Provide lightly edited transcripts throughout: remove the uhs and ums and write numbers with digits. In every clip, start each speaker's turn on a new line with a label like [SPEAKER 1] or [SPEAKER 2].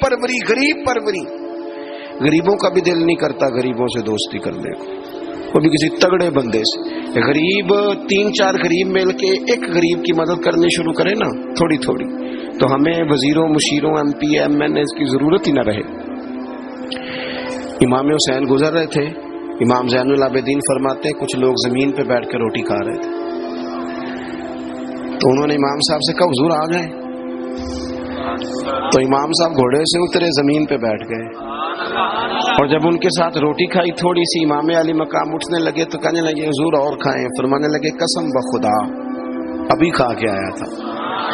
[SPEAKER 1] پروری، غریب پروری. غریبوں کا بھی دل نہیں کرتا غریبوں سے دوستی کرنے کو، وہ بھی کسی تگڑے بندے سے. غریب 3-4 غریب مل کے ایک غریب کی مدد کرنی شروع کرے نا تھوڑی تھوڑی، تو ہمیں وزیروں، مشیروں، MP، MNA کی ضرورت ہی نہ رہے. امام حسین گزر رہے تھے. امام زین العابدین فرماتے ہیں کچھ لوگ زمین پہ بیٹھ کے روٹی کھا رہے تھے، تو انہوں نے امام صاحب سے کہا حضور آ جائیں. تو امام صاحب گھوڑے سے اترے، زمین پہ بیٹھ گئے، اور جب ان کے ساتھ روٹی کھائی تھوڑی سی، امام علی مقام اٹھنے لگے تو کہنے لگے حضور اور کھائیں. فرمانے لگے قسم بخدا ابھی کھا کے آیا تھا،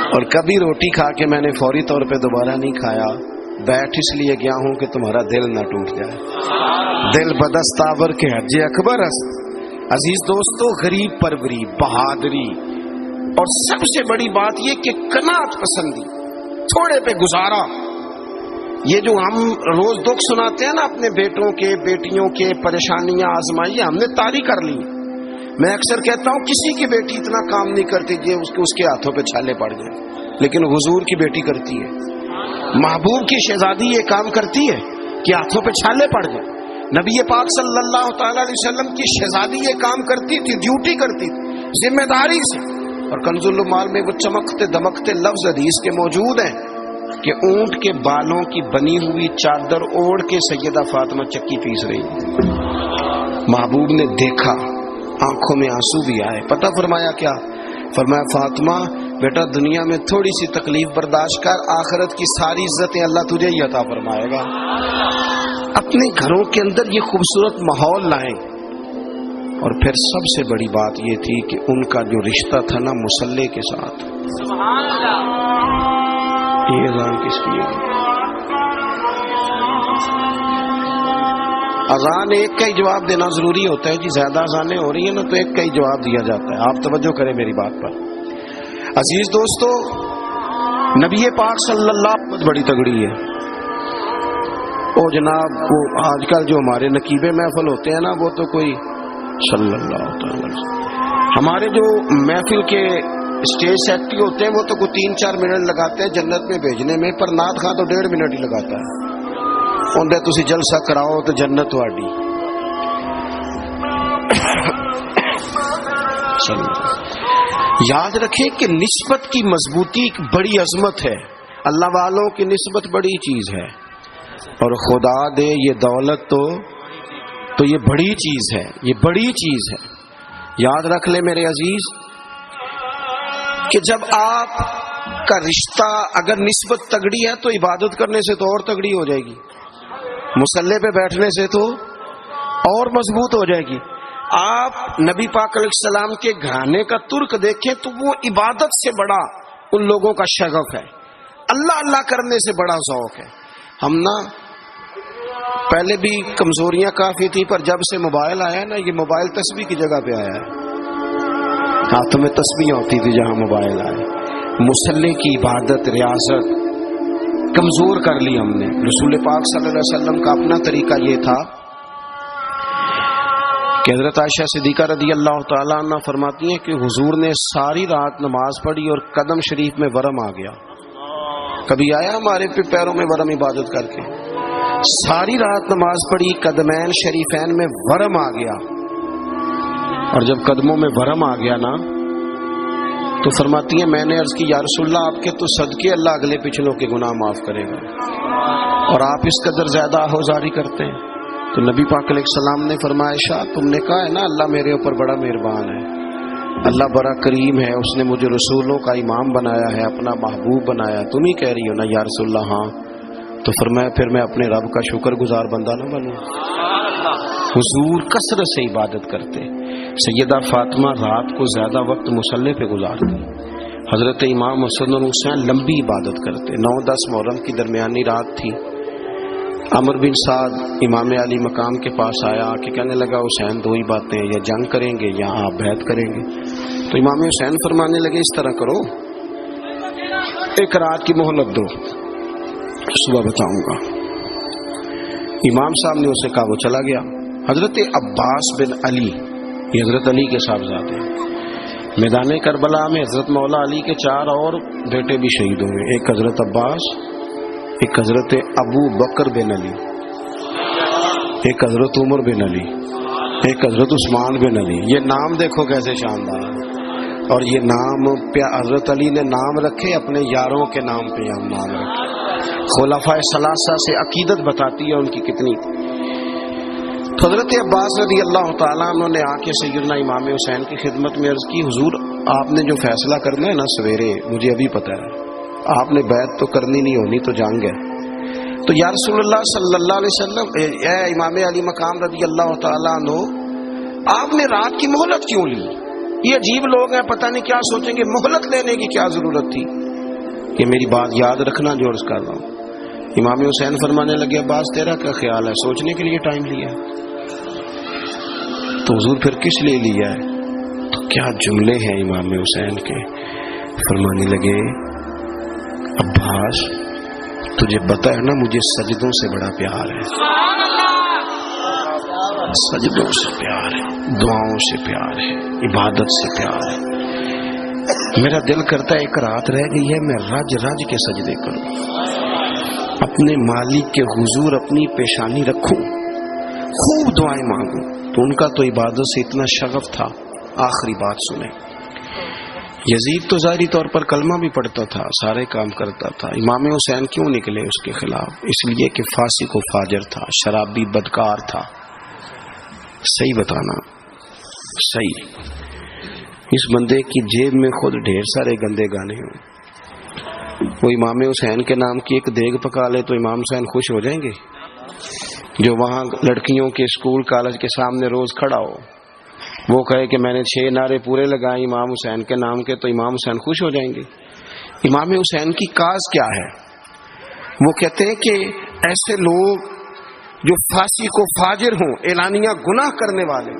[SPEAKER 1] اور کبھی روٹی کھا کے میں نے فوری طور پہ دوبارہ نہیں کھایا، بیٹھ اس لیے گیا ہوں کہ تمہارا دل نہ ٹوٹ جائے. دل بدستاور کے حج اکبر است. عزیز دوستو، غریب پروری، بہادری، اور سب سے بڑی بات یہ کہ قناعت پسندی، تھوڑے پہ گزارا. یہ جو ہم روز دکھ سناتے ہیں نا اپنے بیٹوں کے، بیٹیوں کے، پریشانیاں آزمائیے ہم نے طاری کر لی. میں اکثر کہتا ہوں کسی کی بیٹی اتنا کام نہیں کرتی کہ اس کے ہاتھوں پہ چھالے پڑ جائیں، لیکن حضور کی بیٹی کرتی ہے. محبوب کی شہزادی یہ کام کرتی ہے کہ ہاتھوں پہ چھالے پڑ جائیں. نبی پاک صلی اللہ تعالی علیہ وسلم کی شہزادی یہ کام کرتی تھی، ڈیوٹی کرتی تھی ذمہ داری سے. اور کنز المال میں وہ چمکتے دمکتے لفظ حدیث کے موجود ہیں کہ اونٹ کے بالوں کی بنی ہوئی چادر اوڑھ کے سیدہ فاطمہ چکی پیس رہی. محبوب نے دیکھا، آنکھوں میں آنسو بھی آئے. پتہ فرمایا کیا؟ فرمایا فاطمہ بیٹا دنیا میں تھوڑی سی تکلیف برداشت کر، آخرت کی ساری عزتیں اللہ تجھے ہی عطا فرمائے گا. اپنے گھروں کے اندر یہ خوبصورت ماحول لائیں. اور پھر سب سے بڑی بات یہ تھی کہ ان کا جو رشتہ تھا نا مصلی کے ساتھ. سبحان اللہ. یہ اذان کس کی ہے؟ اذان ایک کا ہی جواب دینا ضروری ہوتا ہے جی. زیادہ اذانیں ہو رہی ہیں نا تو ایک کا ہی جواب دیا جاتا ہے. آپ توجہ کریں میری بات پر. عزیز دوستو، نبی پاک صلی اللہ علیہ وسلم بڑی تگڑی ہے. او جناب وہ آج کل جو ہمارے نقیبے محفل ہوتے ہیں نا وہ تو کوئی صلی اللہ علیہ وسلم. ہمارے جو محفل کے اسٹیج سیکٹری ہوتے ہیں وہ تو کوئی 3-4 منٹ لگاتے ہیں جنت میں بھیجنے میں، پر نعت خواں تو 1.5 منٹ ہی لگاتا ہے. اندر تسی جلسہ کراؤ تو جنت واڈی. یاد رکھیں کہ نسبت کی مضبوطی ایک بڑی عظمت ہے. اللہ والوں کی نسبت بڑی چیز ہے، اور خدا دے یہ دولت تو یہ بڑی چیز ہے، یہ بڑی چیز ہے. یاد رکھ لے میرے عزیز کہ جب آپ کا رشتہ اگر نسبت تگڑی ہے تو عبادت کرنے سے تو اور تگڑی ہو جائے گی، مصلی پہ بیٹھنے سے تو اور مضبوط ہو جائے گی. آپ نبی پاک علیہ السلام کے گھرانے کا ترک دیکھیں تو وہ عبادت سے بڑا ان لوگوں کا شغف ہے، اللہ اللہ کرنے سے بڑا ذوق ہے. ہم نا پہلے بھی کمزوریاں کافی تھی، پر جب سے موبائل آیا ہے نا، یہ موبائل تسبیح کی جگہ پہ آیا ہے. ہاتھوں میں تسبیح ہوتی تھی جہاں موبائل آئے. مصلی کی عبادت، ریاضت کمزور کر لی ہم نے. رسول پاک صلی اللہ علیہ وسلم کا اپنا طریقہ یہ تھا کہ حضرت عائشہ صدیقہ رضی اللہ تعالیٰ عنہ فرماتی ہیں کہ حضور نے ساری رات نماز پڑھی اور قدم شریف میں ورم آ گیا. کبھی آیا ہمارے پیروں میں ورم عبادت کر کے؟ ساری رات نماز پڑھی، قدمین شریفین میں ورم آ گیا. اور جب قدموں میں ورم آ گیا نا تو فرماتی ہیں میں نے عرض کی یا رسول اللہ آپ کے تو صدقے اللہ اگلے پچھلوں کے گناہ معاف کرے گا، اور آپ اس قدر زیادہ آہوزاری کرتے ہیں. تو نبی پاک علیہ السلام نے فرمایا عائشہ تم نے کہا ہے نا اللہ میرے اوپر بڑا مہربان ہے، اللہ بڑا کریم ہے، اس نے مجھے رسولوں کا امام بنایا ہے، اپنا محبوب بنایا. تم ہی کہہ رہی ہو نا یا رسول اللہ؟ ہاں. تو فرمایا پھر میں اپنے رب کا شکر گزار بندہ نہ بنوں. حضور کثرت سے عبادت کرتے. سیدہ فاطمہ رات کو زیادہ وقت مصلی پہ گزارتے. حضرت امام حسن الحسین لمبی عبادت کرتے. 9-10 محرم کی درمیانی رات تھی. عمر بن سعد امام علی مقام کے پاس آیا کہ کہنے لگا حسین دو ہی باتیں، یا جنگ کریں گے یا آپ بیعت کریں گے. تو امام حسین فرمانے لگے اس طرح کرو، ایک رات کی مہلت دو، صبح بتاؤں گا. امام صاحب نے اسے کہا، وہ چلا گیا. حضرت عباس بن علی، یہ حضرت علی کے صاحبزادے ہیں، میدان کربلا میں حضرت مولا علی کے 4 اور بیٹے بھی شہید ہوئے. ایک حضرت عباس، ایک حضرت ابو بکر بن علی، ایک حضرت عمر بن علی، ایک حضرت عثمان بن علی. یہ نام دیکھو کیسے شاندار. اور یہ نام حضرت علی نے نام رکھے اپنے یاروں کے نام پہ ہم نام رکھے. خلفائے ثلاثہ سے عقیدت بتاتی ہے ان کی کتنی. تو حضرت عباس رضی اللہ تعالیٰ عنہ نے آ کے سیدنا امام حسین کی خدمت میں عرض کی، حضور آپ نے جو فیصلہ کرنا ہے نا سویرے، مجھے ابھی پتہ ہے، آپ نے بیعت تو کرنی نہیں ہونی تو جان گئے. تو یا رسول اللہ صلی اللہ علیہ وسلم، اے امام علی مقام رضی اللہ تعالیٰ عنہ، آپ نے رات کی مہلت کیوں لی؟ یہ عجیب لوگ ہیں، پتہ نہیں کیا سوچیں گے، مہلت لینے کی کیا ضرورت تھی؟ کہ میری بات یاد رکھنا جو عرض کر رہا ہوں. امام حسین فرمانے لگے، عباس تیرا کیا خیال ہے؟ سوچنے کے لیے ٹائم لیا. تو حضور پھر کس لیے لیا ہے؟ تو کیا جملے ہیں امام حسین کے. فرمانے لگے، عباس تجھے پتہ ہے نا مجھے سجدوں سے بڑا پیار ہے، سجدوں سے پیار ہے، دعاؤں سے پیار ہے، عبادت سے پیار ہے. میرا دل کرتا ہے ایک رات رہ گئی ہے میں رج رج کے سجدے کروں، اپنے مالک کے حضور اپنی پیشانی رکھوں، خوب دعائیں مانگوں. تو ان کا تو عبادت سے اتنا شغف تھا. آخری بات سنیں، یزید تو ظاہری طور پر کلمہ بھی پڑھتا تھا، سارے کام کرتا تھا. امام حسین کیوں نکلے اس کے خلاف؟ اس لیے کہ فاسق و فاجر تھا، شرابی بدکار تھا. صحیح بتانا، صحیح. اس بندے کی جیب میں خود ڈھیر سارے گندے گانے ہوں، وہ امام حسین کے نام کی ایک دیگ پکا لے تو امام حسین خوش ہو جائیں گے؟ جو وہاں لڑکیوں کے اسکول کالج کے سامنے روز کھڑا ہو، وہ کہے کہ میں نے 6 نعرے پورے لگائے امام حسین کے نام کے، تو امام حسین خوش ہو جائیں گے؟ امام حسین کی کاز کیا ہے؟ وہ کہتے ہیں کہ ایسے لوگ جو فاسق و فاجر ہوں، اعلانیہ گناہ کرنے والے،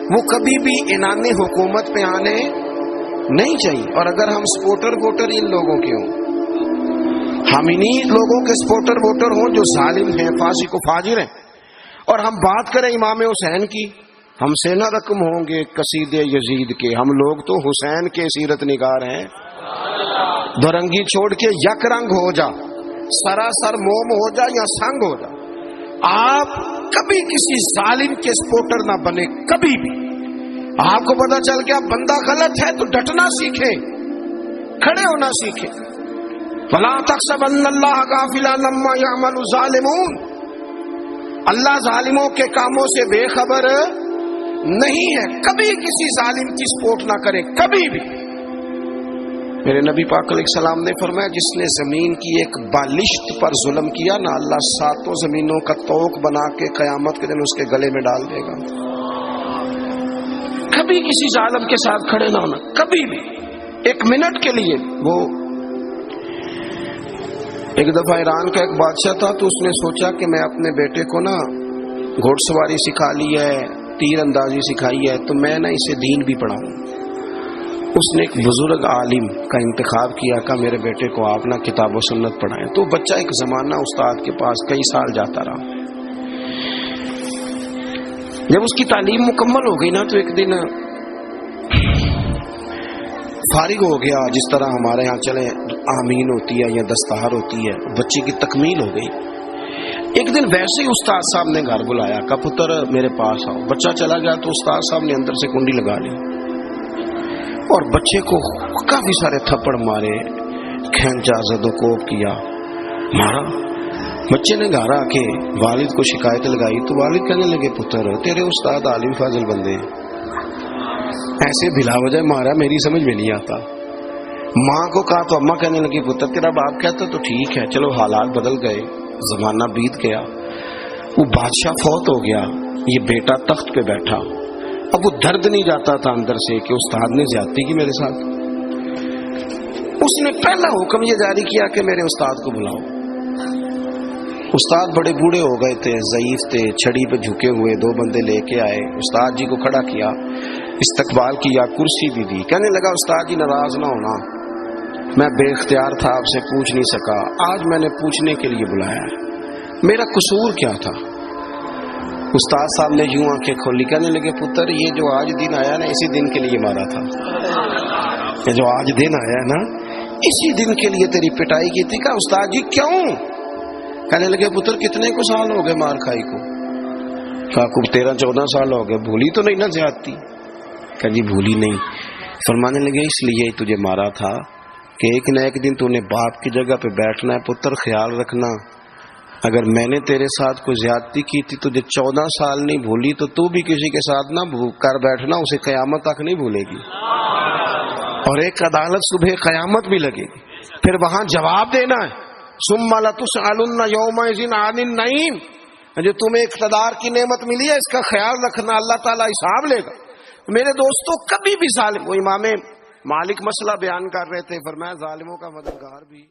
[SPEAKER 1] وہ کبھی بھی اعلان حکومت پہ آنے نہیں چاہیے. اور اگر ہم سپورٹر ووٹر ان لوگوں کے ہوں، ہم انہی لوگوں کے سپورٹر ووٹر ہوں جو ظالم ہیں، فاسق و فاجر ہیں، اور ہم بات کریں امام حسین کی، ہم سے نہ رقم ہوں گے قصید یزید کے. ہم لوگ تو حسین کے سیرت نگار ہیں. دورنگی چھوڑ کے یک رنگ ہو جا، سراسر موم ہو جا یا سنگ ہو جا. آپ کبھی کسی ظالم کے سپورٹر نہ بنے، کبھی بھی. آپ کو پتا چل گیا بندہ غلط ہے تو ڈٹنا سیکھے، کھڑے ہونا سیکھے. وَلَا تَحْسَبَنَّ اللَّهَ غَافِلًا عَمَّا يَعْمَلُ الظَّالِمُونَ. اللہ ظالموں کے کاموں سے بے خبر نہیں ہے. کبھی کسی ظالم کی سپورٹ نہ کرے، کبھی بھی. میرے نبی پاک علیہ السلام نے فرمایا، جس نے زمین کی ایک بالشت پر ظلم کیا نا، اللہ 7 زمینوں کا توق بنا کے قیامت کے دن اس کے گلے میں ڈال دے گا. کبھی کسی ظالم کے ساتھ کھڑے نہ ہونا، کبھی بھی. ایک منٹ کے لیے. وہ ایک دفعہ ایران کا ایک بادشاہ تھا، تو اس نے سوچا کہ میں اپنے بیٹے کو نا گھوڑ سواری سکھا لی ہے، تیر اندازی سکھائی ہے، تو میں نہ اسے دین بھی پڑھاؤں. اس نے ایک بزرگ عالم کا انتخاب کیا کہ میرے بیٹے کو آپ نہ کتاب و سنت پڑھائیں. تو بچہ ایک زمانہ استاد کے پاس کئی سال جاتا رہا. جب اس کی تعلیم مکمل ہو گئی نا، تو ایک دن فارغ ہو گیا. جس طرح ہمارے ہاں چلے آمین ہوتی ہے یا دستار ہوتی ہے، بچے کی تکمیل ہو گئی. ایک دن ویسے ہی استاد صاحب نے گھر بلایا، کہا پتر میرے پاس آؤ. بچہ چلا گیا تو استاد صاحب نے اندر سے کنڈی لگا لی اور بچے کو کافی سارے تھپڑ مارے، کھینچا، زد و کوب کیا، مارا. بچے نے گھر آ کے والد کو شکایت لگائی تو والد کہنے لگے، پتر تیرے استاد عالم فاضل بندے ایسے بلا وجہ مارا، میری سمجھ میں نہیں آتا. ماں کو کہا تو اماں کہنے لگی، پتر تیرا باپ کہتا تو ٹھیک ہے، چلو حالات بدل گئے، زمانہ بیت گیا. وہ بادشاہ فوت ہو گیا، یہ بیٹا تخت پہ بیٹھا. اب وہ درد نہیں جاتا تھا اندر سے کہ استاد نے زیادتی کی میرے ساتھ. اس نے پہلا حکم یہ جاری کیا کہ میرے استاد کو بلاؤ. استاد بڑے بوڑھے ہو گئے تھے، ضعیف تھے، چھڑی پہ جھکے ہوئے. 2 بندے لے کے آئے، استاد جی کو کھڑا کیا، استقبال کیا، کرسی بھی دی. کہنے لگا، استاد جی ناراض نہ ہونا، میں بے اختیار تھا، آپ سے پوچھ نہیں سکا، آج میں نے پوچھنے کے لیے بلایا ہے، میرا قصور کیا تھا؟ استاد صاحب نے یوں آنکھیں کھولی. کہنے لگے، پتر یہ جو آج دن آیا نا، اسی دن کے لیے مارا تھا. یہ جو آج دن آیا نا، اسی دن کے لیے تیری پٹائی کی تھی. کہا، استاد جی کیوں؟ کہنے لگے پتر کتنے کو سال ہو گئے مار کھائی کو؟ کہا کو 13-14 سال ہو گئے، بھولی تو نہیں نا زیادتی؟ کہا جی بھولی نہیں۔ فرمانے لگے اس لیے تجھے مارا تھا کہ ایک نہ ایک دن تو نے باپ کی جگہ پہ بیٹھنا ہے، پتر خیال رکھنا اگر میں نے تیرے ساتھ کوئی زیادتی کی تھی تجھے 14 سال نہیں بھولی تو بھی کسی کے ساتھ نہ کر بیٹھنا، اسے قیامت تک نہیں بھولے گی، اور ایک عدالت صبح قیامت بھی لگے گی، پھر وہاں جواب دینا ہے ثم لتسألن یومئذ عن النعیم۔ جو تمہیں اقتدار کی نعمت ملی ہے اس کا خیال رکھنا، اللہ تعالیٰ حساب لے گا۔ میرے دوستوں کبھی بھی ظالم، وہ امام مالک مسئلہ بیان کر رہے تھے، فرمایا ظالموں کا مددگار بھی